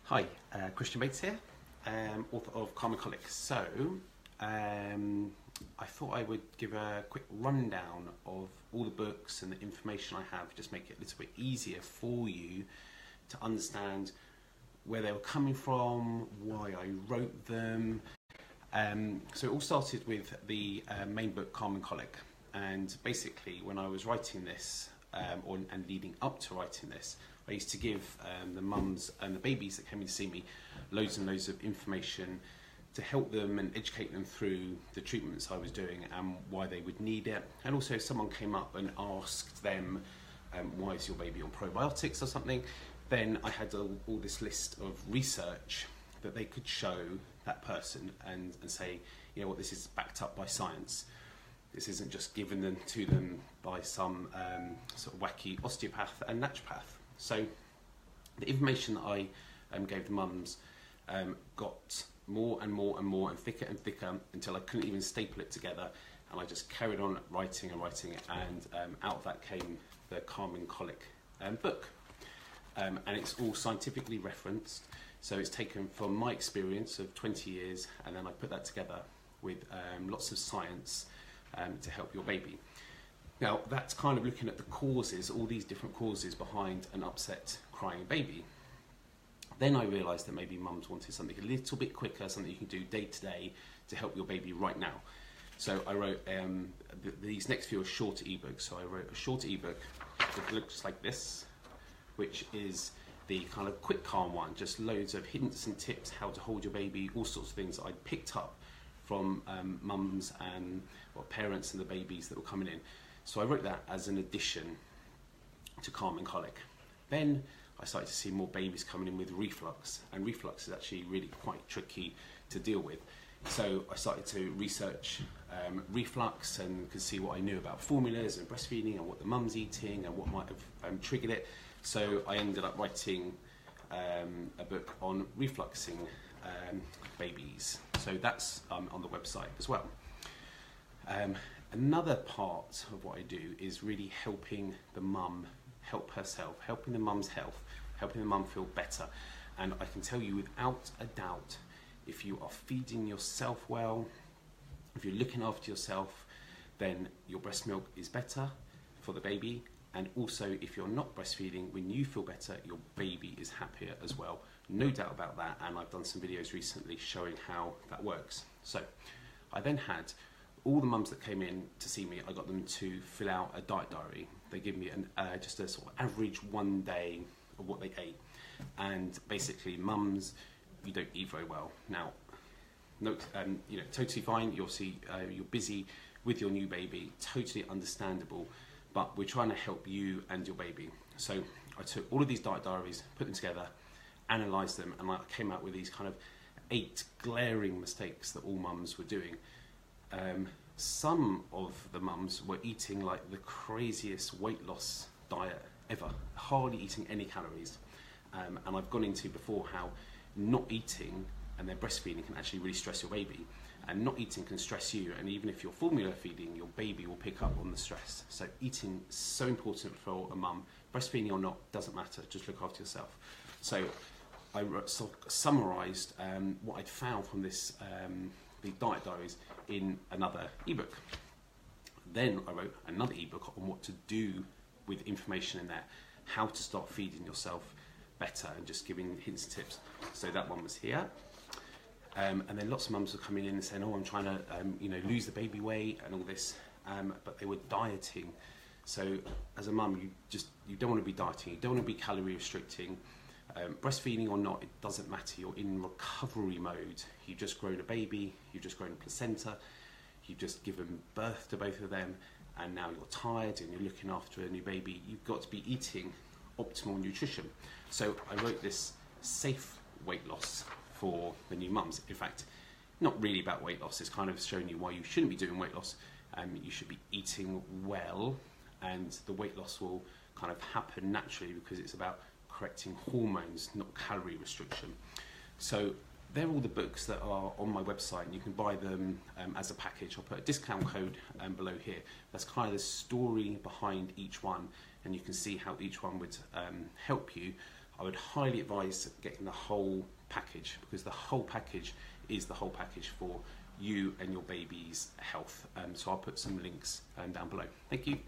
Hi, Christian Bates here, author of Calming Colic. So, I thought I would give a quick rundown of all the books and the information I have, just make it a little bit easier for you to understand where they were coming from, why I wrote them. So it all started with the main book, Calming Colic, and basically when I was writing this, and leading up to writing this, I used to give the mums and the babies that came in to see me loads and loads of information to help them and educate them through the treatments I was doing and why they would need it. And also if someone came up and asked them, why is your baby on probiotics or something, then I had all this list of research that they could show that person and say, you know what, this is backed up by science. This isn't just given to them by some sort of wacky osteopath and naturopath. So the information that I gave the mums got more and more and more and thicker until I couldn't even staple it together, and I just carried on writing and writing, and out of that came the Calming Colic book. And it's all scientifically referenced, so it's taken from my experience of 20 years and then I put that together with lots of science to help your baby. Now that's kind of looking at the causes, all these different causes behind an upset crying baby. Then I realised that maybe mums wanted something a little bit quicker, something you can do day to day to help your baby right now. So I wrote, these next few are shorter ebooks, so I wrote a shorter ebook that looks like this, which is the kind of quick calm one, just loads of hints and tips, how to hold your baby, all sorts of things that I'd picked up from mums and parents and the babies that were coming in. So I wrote that as an addition to Calming Colic. Then I started to see more babies coming in with reflux, and reflux is actually really quite tricky to deal with. So I started to research reflux and could see what I knew about formulas and breastfeeding and what the mum's eating and what might have triggered it. So I ended up writing a book on refluxing babies. So that's on the website as well. Another part of what I do is really helping the mum help herself, helping the mum's health, helping the mum feel better. And I can tell you without a doubt, if you are feeding yourself well, if you're looking after yourself, then your breast milk is better for the baby. And also if you're not breastfeeding, when you feel better, your baby is happier as well. No doubt about that, and I've done some videos recently showing how that works. So I then had all the mums that came in to see me, I got them to fill out a diet diary. They give me just a sort of average one day of what they ate. And basically, mums, you don't eat very well. Now, no, you know, totally fine. You're busy with your new baby, totally understandable. But we're trying to help you and your baby. So I took all of these diet diaries, put them together, analysed them, and I came out with these kind of 8 glaring mistakes that all mums were doing. Some of the mums were eating like the craziest weight loss diet ever, hardly eating any calories. And I've gone into before how not eating and then breastfeeding can actually really stress your baby. And not eating can stress you, and even if you're formula feeding, your baby will pick up on the stress. So eating is so important for a mum. Breastfeeding or not, doesn't matter, just look after yourself. So I summarised what I'd found from this, the diet diaries in another ebook. Then I wrote another ebook on what to do with information in there, how to start feeding yourself better and just giving hints and tips. So that one was here. And then lots of mums were coming in and saying, oh, I'm trying to you know, lose the baby weight and all this, but they were dieting. So as a mum, you don't want to be dieting, you don't want to be calorie restricting. Breastfeeding or not, it doesn't matter. You're in recovery mode. You've just grown a baby, you've just grown a placenta, you've just given birth to both of them, and now you're tired and you're looking after a new baby. You've got to be eating optimal nutrition. So I wrote this safe weight loss for the new mums. In fact, not really about weight loss. It's kind of showing you why you shouldn't be doing weight loss. You should be eating well, and the weight loss will kind of happen naturally because it's about correcting hormones, not calorie restriction. So they're all the books that are on my website, and you can buy them as a package. I'll put a discount code below here. That's kind of the story behind each one, and you can see how each one would help you. I would highly advise getting the whole package, because the whole package is the whole package for you and your baby's health. So I'll put some links down below. Thank you.